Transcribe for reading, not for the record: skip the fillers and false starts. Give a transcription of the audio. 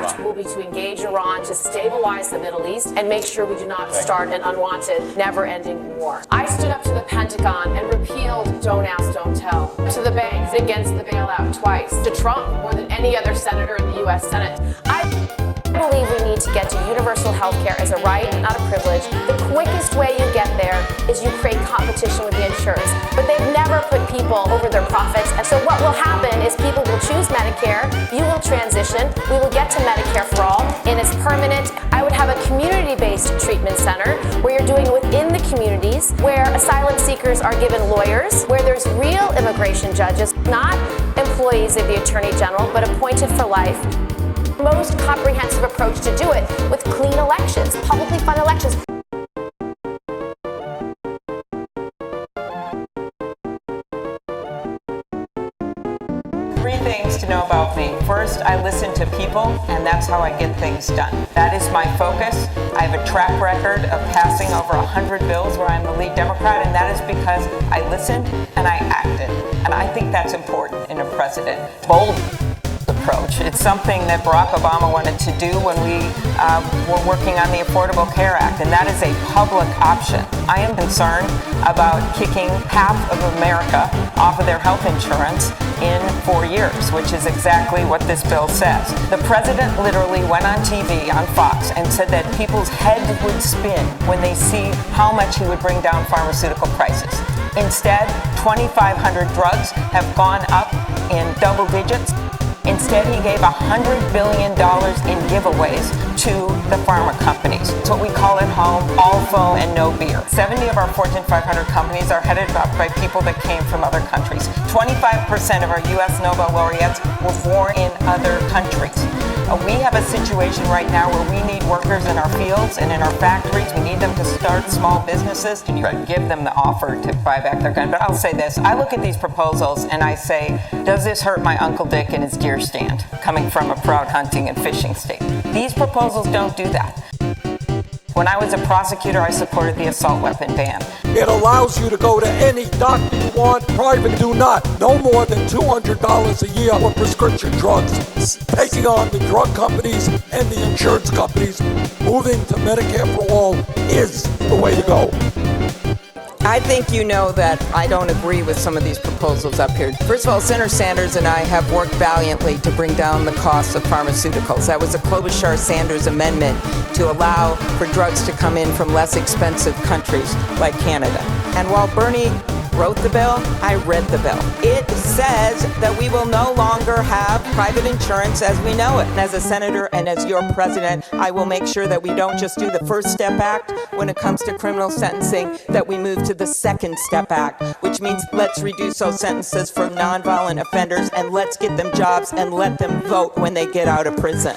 act will be to engage Iran to stabilize the Middle East and make sure we do not start an unwanted, never-ending war. I stood up to the Pentagon and repealed Don't Ask, Don't Tell, to the banks against the bailout twice, to Trump more than any other senator in the U.S. Senate. I believe we need to get to universal health care as a right, not a privilege. The quickest way you get there is you create competition with the insurers. But they've never put people over their profits. And so what will happen is people will choose Medicare, you will transition, we will get to Medicare for all, and it's permanent. I would have a community-based treatment center where you're doing it within the communities, where asylum seekers are given lawyers, where there's real immigration judges, not employees of the Attorney General, but appointed for life. Most comprehensive approach to do it with clean elections, publicly funded elections. Three things to know about me. First, I listen to people, and that's how I get things done. That is my focus. I have a track record of passing over 100 bills where I'm the lead Democrat, and that is because I listened and I acted. And I think that's important in a president. Bold approach. It's something that Barack Obama wanted to do when we were working on the Affordable Care Act, and that is a public option. I am concerned about kicking half of America off of their health insurance in 4 years, which is exactly what this bill says. The president literally went on TV on Fox and said that people's heads would spin when they see how much he would bring down pharmaceutical prices. Instead, 2,500 drugs have gone up in double digits. Instead, he gave $100 billion in giveaways to the pharma companies. It's what we call at home, all phone and no beer. 70 of our Fortune 500 companies are headed up by people that came from other countries. 25% of our U.S. Nobel laureates were born in other countries. We have a situation right now where we need workers in our fields and in our factories. We need them to start small businesses, and you give them the offer to buy back their gun. But I'll say this, I look at these proposals and I say, does this hurt my Uncle Dick in his deer stand, coming from a proud hunting and fishing state? These proposals don't do that. When I was a prosecutor, I supported the assault weapon ban. It allows you to go to any doctor you want, private do not. No more than $200 a year for prescription drugs. Taking on the drug companies and the insurance companies, moving to Medicare for all is the way to go. I think you know that I don't agree with some of these proposals up here. First of all, Senator Sanders and I have worked valiantly to bring down the cost of pharmaceuticals. That was a Klobuchar-Sanders amendment to allow for drugs to come in from less expensive countries like Canada. And while Bernie wrote the bill, I read the bill. It says that we will no longer have private insurance as we know it. And as a senator and as your president, I will make sure that we don't just do the First Step Act when it comes to criminal sentencing, that we move to the Second Step Act, which means let's reduce those sentences for nonviolent offenders and let's get them jobs and let them vote when they get out of prison.